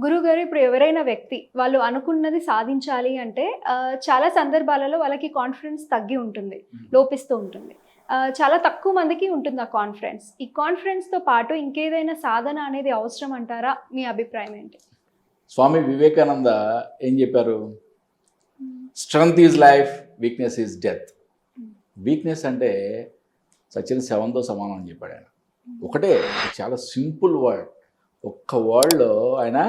గురువుగారు ఇప్పుడు ఎవరైనా వ్యక్తి వాళ్ళు అనుకున్నది సాధించాలి అంటే చాలా సందర్భాలలో వాళ్ళకి కాన్ఫిడెన్స్ తగ్గి ఉంటుంది, లోపిస్తూ ఉంటుంది. చాలా తక్కువ మందికి ఉంటుంది ఆ కాన్ఫిడెన్స్. ఈ కాన్ఫిడెన్స్తో పాటు ఇంకేదైనా సాధన అనేది అవసరం అంటారా? మీ అభిప్రాయం ఏంటి? స్వామి వివేకానంద ఏం చెప్పారు? Strength is life, weakness is death. Weakness అంటే సచిన శవంతో సమానం అని చెప్పాడు ఆయన. ఒకటే, చాలా సింపుల్ వర్డ్. ఒక్క వర్డ్లో ఆయన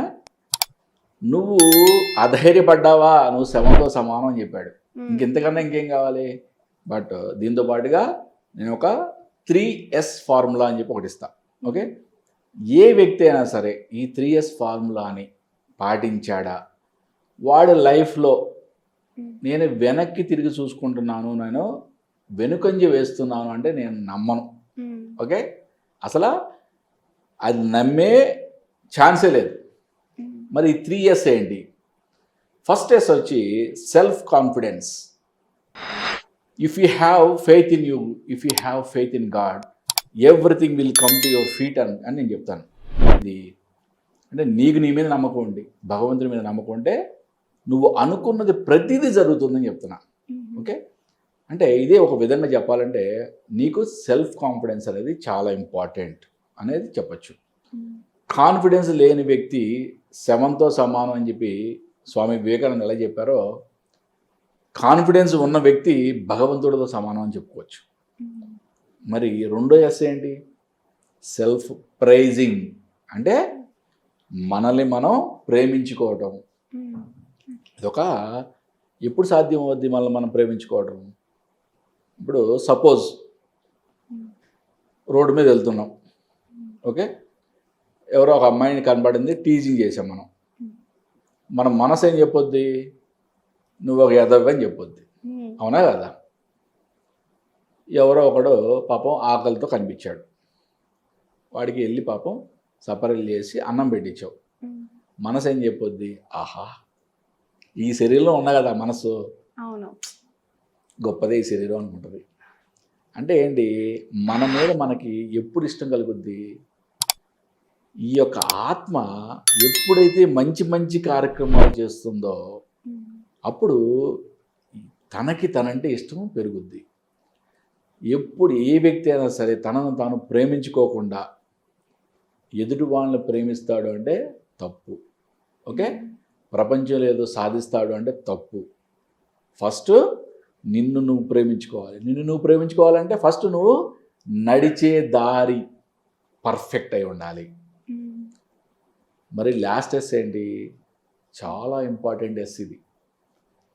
నువ్వు అధైర్యపడ్డావా, నువ్వు శవంతో సమానం అని చెప్పాడు. ఇంకెంతకన్నా ఇంకేం కావాలి? బట్ దీంతో పాటుగా నేను ఒక 3S ఫార్ములా అని చెప్పి ఒకటి ఇస్తాను. ఓకే, ఏ వ్యక్తి అయినా సరే ఈ 3S ఫార్ములాని పాటించాడా, వాడి లైఫ్లో నేను వెనక్కి తిరిగి చూసుకుంటున్నాను, నేను వెనుకంజ వేస్తున్నాను అంటే నేను నమ్మను. ఓకే, అసలు అది నమ్మే ఛాన్సే లేదు. మరి 3S ఏంటి? ఫస్ట్ ఎస్ వచ్చి self confidence. If you have faith in you, if you have faith in God, everything will come to your feet అని నేను చెప్తాను. ఇది అంటే నీకు నీ మీద నమ్మకం ఉండి, భగవంతుడి మీద నమ్మకం ఉంటే నువ్వు అనుకున్నది ప్రతిదీ జరుగుతుందని చెప్తున్నా. ఓకే, అంటే ఇదే ఒక విధంగా చెప్పాలంటే నీకు సెల్ఫ్ కాన్ఫిడెన్స్ అనేది చాలా ఇంపార్టెంట్ అనేది చెప్పచ్చు. కాన్ఫిడెన్స్ లేని వ్యక్తి శవంతో సమానం అని చెప్పి స్వామి వివేకానంద ఎలా చెప్పారో, కాన్ఫిడెన్స్ ఉన్న వ్యక్తి భగవంతుడితో సమానం అని చెప్పుకోవచ్చు. మరి రెండో ఎస్ ఏంటి? Self praising. అంటే మనల్ని మనం ప్రేమించుకోవటం. ఇదొక ఎప్పుడు సాధ్యం అవుద్ది మనల్ని మనం ప్రేమించుకోవటం? ఇప్పుడు సపోజ్ రోడ్డు మీద వెళ్తున్నాం. ఓకే, ఎవరో ఒక అమ్మాయిని కనబడింది, టీజింగ్ చేసాం మనం. మన మనసు ఏం చెప్పొద్ది? నువ్వు ఒక ఎదవి అని చెప్పొద్ది, అవునా కదా? ఎవరో ఒకడు పాపం ఆకలితో కనిపించాడు, వాడికి వెళ్ళి పాపం సపరీలు చేసి అన్నం పెట్టించావు. మనసు ఏం చెప్పొద్ది? ఆహా, ఈ శరీరంలో ఉన్నా కదా మనసు, అవును, గొప్పదే ఈ శరీరం అనుకుంటుంది. అంటే ఏంటి? మన మీద మనకి ఎప్పుడు ఇష్టం కలుగుద్ది? ఈ యొక్క ఆత్మ ఎప్పుడైతే మంచి మంచి కార్యక్రమాలు చేస్తుందో అప్పుడు తనకి తనంటే ఇష్టం పెరుగుద్ది. ఎప్పుడు ఏ వ్యక్తి అయినా సరే తనను తాను ప్రేమించుకోకుండా ఎదుటి వాళ్ళని ప్రేమిస్తాడు అంటే తప్పు. ఓకే, ప్రపంచంలో ఏదో సాధిస్తాడు అంటే తప్పు. ఫస్ట్ నిన్ను నువ్వు ప్రేమించుకోవాలి. నిన్ను నువ్వు ప్రేమించుకోవాలంటే ఫస్ట్ నువ్వు నడిచే దారి పర్ఫెక్ట్ అయి ఉండాలి. మరి లాస్ట్ ఎస్ ఏంటి? చాలా ఇంపార్టెంట్ ఎస్ ఇది,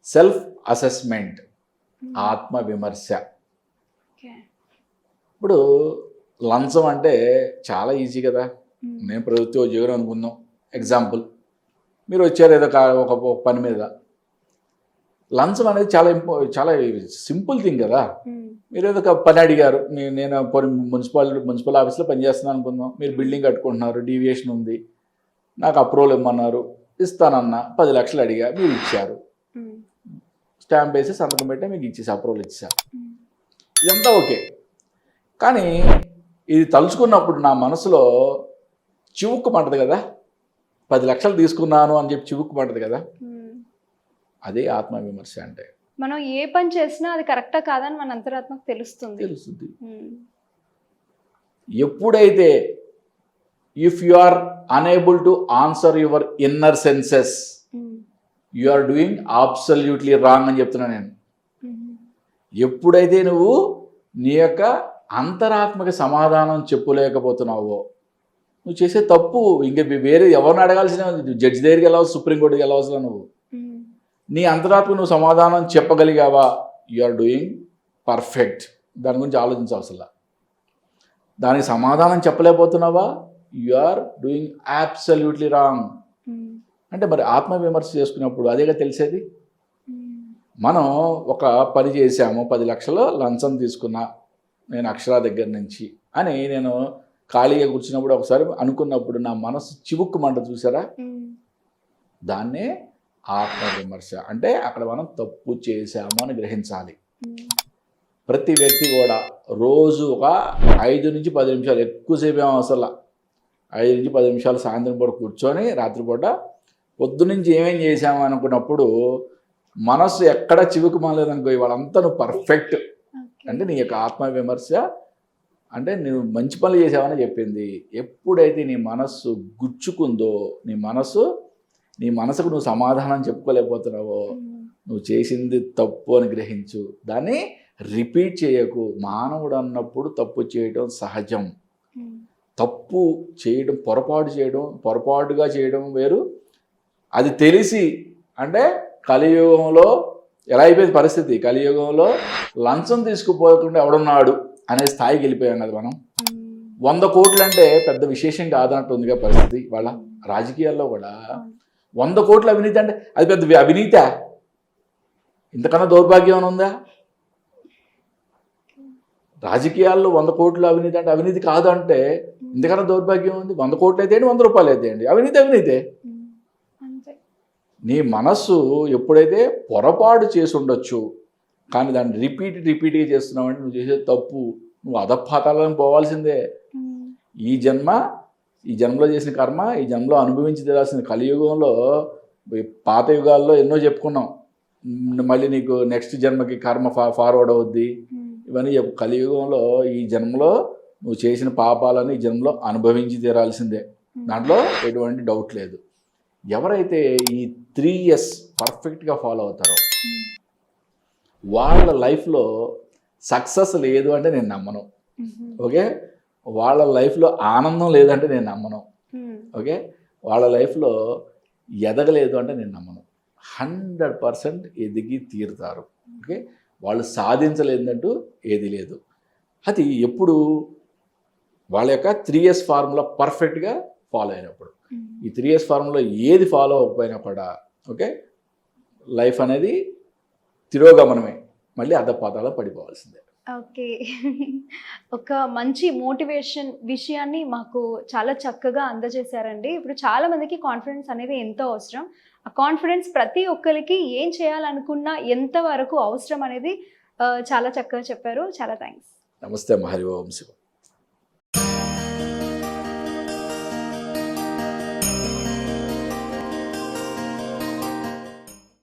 సెల్ఫ్ అసెస్మెంట్, ఆత్మ విమర్శ. ఇప్పుడు లంచం అంటే చాలా ఈజీ కదా. నేను ప్రభుత్వ ఉద్యోగం అనుకుందాం, ఎగ్జాంపుల్. మీరు వచ్చారు ఏదో ఒక పని మీద. లంచం అనేది చాలా సింపుల్ థింగ్ కదా. మీరు ఏదో ఒక పని అడిగారు, నేను మున్సిపల్ ఆఫీస్లో పనిచేస్తున్నాను అనుకుందాం. మీరు బిల్డింగ్ కట్టుకుంటున్నారు, డీవియేషన్ ఉంది, నాకు అప్రూవల్ ఇమ్మన్నారు, ఇస్తానన్నా 10 లక్షలు అడిగా, మీరు ఇచ్చారు. స్టాంప్ వేసి సంతకం పెట్టే మీకు ఇచ్చేసి అప్రూవల్ ఇచ్చారు. ఇదంతా ఓకే. కానీ ఇది తలుచుకున్నప్పుడు నా మనసులో చివుక్కుమంటది కదా, 10 లక్షలు తీసుకున్నాను అని చెప్పి చివుక్కుమంటది కదా. అదే ఆత్మవిమర్శ అంటే. మనం ఏ పని చేసినా అది కరెక్టా కాదని మన అంతరాత్మకు తెలుస్తుంది. ఎప్పుడైతే if you are unable to answer your inner senses, you are doing absolutely wrong అని చెప్తున్నా నేను. ఎప్పుడైతే నువ్వు నీ యొక్క అంతరాత్మక సమాధానం చెప్పలేకపోతున్నావో, నువ్వు చేసే తప్పు. ఇంకా వేరే ఎవరిని అడగాల్సిన, జడ్జి దగ్గరికి వెళ్ళవచ్చు, సుప్రీంకోర్టుకి వెళ్ళవలసిన, నువ్వు నీ అంతరాత్మ నువ్వు సమాధానం చెప్పగలిగావా, యు ఆర్ డూయింగ్ పర్ఫెక్ట్. దాని గురించి ఆలోచించవసలా. దానికి సమాధానం చెప్పలేకపోతున్నావా, you are doing absolutely wrong. అంటే మరి ఆత్మవిమర్శ చేసుకున్నప్పుడు అదేగా తెలిసేది. మనం ఒక పని చేసాము, 10 లక్షలు లంచం తీసుకున్నా నేను అక్షరా దగ్గర నుంచి అని నేను ఖాళీగా కూర్చున్నప్పుడు ఒకసారి అనుకున్నప్పుడు నా మనసు చివుక్కుమంట, చూసారా? దాన్నే ఆత్మవిమర్శ అంటే. అక్కడ మనం తప్పు చేశాము అని గ్రహించాలి. ప్రతి వ్యక్తి కూడా రోజు ఒక 5 నుంచి 10 నిమిషాలు, ఎక్కువసేపు ఏం అవసరం, 5 నుంచి 10 నిమిషాలు సాయంత్రం పూట కూర్చొని రాత్రిపూట పొద్దునుంచి ఏమేం చేసాము అనుకున్నప్పుడు మనస్సు ఎక్కడ చివుకుమాలేదనుకో వాళ్ళంతా నువ్వు పర్ఫెక్ట్ అంటే నీ యొక్క ఆత్మవిమర్శ అంటే నువ్వు మంచి పనులు చేసావని చెప్పింది. ఎప్పుడైతే నీ మనస్సు గుచ్చుకుందో నీ మనసుకు నువ్వు సమాధానం చెప్పుకోలేకపోతున్నావో నువ్వు చేసింది తప్పు అని గ్రహించు. దాన్ని రిపీట్ చేయకు. మానవుడు అన్నప్పుడు తప్పు చేయడం సహజం. తప్పు చేయడం పొరపాటుగా చేయడం వేరు. అది తెలిసి అంటే కలియుగంలో ఎలా అయిపోయింది పరిస్థితి, కలియుగంలో లంచం తీసుకుపోకుండా ఎవడున్నాడు అనే స్థాయికి వెళ్ళిపోయాం కదా మనం. 100 కోట్లు అంటే పెద్ద విశేషం కాదన్నట్టుందిగా పరిస్థితి. వాళ్ళ రాజకీయాల్లో కూడా 100 కోట్ల అవినీతి అంటే అది పెద్ద అవినీతా? ఇంతకన్నా దౌర్భాగ్యం అని ఉందా? రాజకీయాల్లో 100 కోట్ల అవినీతి అంటే అవినీతి కాదు అంటే ఇంతకన్నా దౌర్భాగ్యం ఉంది. 100 కోట్లు అయితే 100 రూపాయలు అయితే అండి అవినీతే. నీ మనస్సు ఎప్పుడైతే పొరపాటు చేసి ఉండొచ్చు కానీ దాన్ని రిపీట్గా చేస్తున్నావంటే నువ్వు చేసే తప్పు, నువ్వు అధపాతాలను పోవాల్సిందే. ఈ జన్మలో చేసిన కర్మ ఈ జన్మలో అనుభవించి తీరాల్సింది. కలియుగంలో పాత యుగాల్లో ఎన్నో చెప్పుకున్నాం. మళ్ళీ నీకు నెక్స్ట్ జన్మకి కర్మ ఫార్వర్డ్ అవుద్ది ఇవన్నీ కలియుగంలో ఈ జన్మలో నువ్వు చేసిన పాపాలను ఈ జన్మలో అనుభవించి తీరాల్సిందే. దాంట్లో ఎటువంటి డౌట్ లేదు. ఎవరైతే ఈ 3S పర్ఫెక్ట్గా ఫాలో అవుతారో వాళ్ళ లైఫ్లో సక్సెస్ లేదు అంటే నేను నమ్మను. ఓకే, వాళ్ళ లైఫ్లో ఆనందం లేదంటే నేను నమ్మను. ఓకే, వాళ్ళ లైఫ్లో ఎదగలేదు అంటే నేను నమ్మను. 100% ఎదిగి తీరుతారు. ఓకే, వాళ్ళు సాధించలేదంటూ ఏది లేదు. అది ఎప్పుడు వాళ్ళ యొక్క 3S ఫార్ములా పర్ఫెక్ట్గా ఫాలో అయినప్పుడు. ఈ 3S ఫార్ములా ఏది ఫాలో అవ్వకపోయినా కూడా ఓకే లైఫ్ అనేది తిరోగమనమే, మళ్ళీ అధపాతాలో పడిపోవాల్సిందే. ఓకే, ఒక మంచి మోటివేషన్ విషయాన్ని మాకు చాలా చక్కగా అందజేశారండి. ఇప్పుడు చాలా మందికి కాన్ఫిడెన్స్ అనేది ఎంతో అవసరం. ఆ కాన్ఫిడెన్స్ ప్రతి ఒక్కరికి ఏం చేయాలనుకున్నా ఎంతవరకు అవసరం అనేది చాలా చక్కగా చెప్పారు. చాలా థ్యాంక్స్. నమస్తే. హరి ఓం శివ.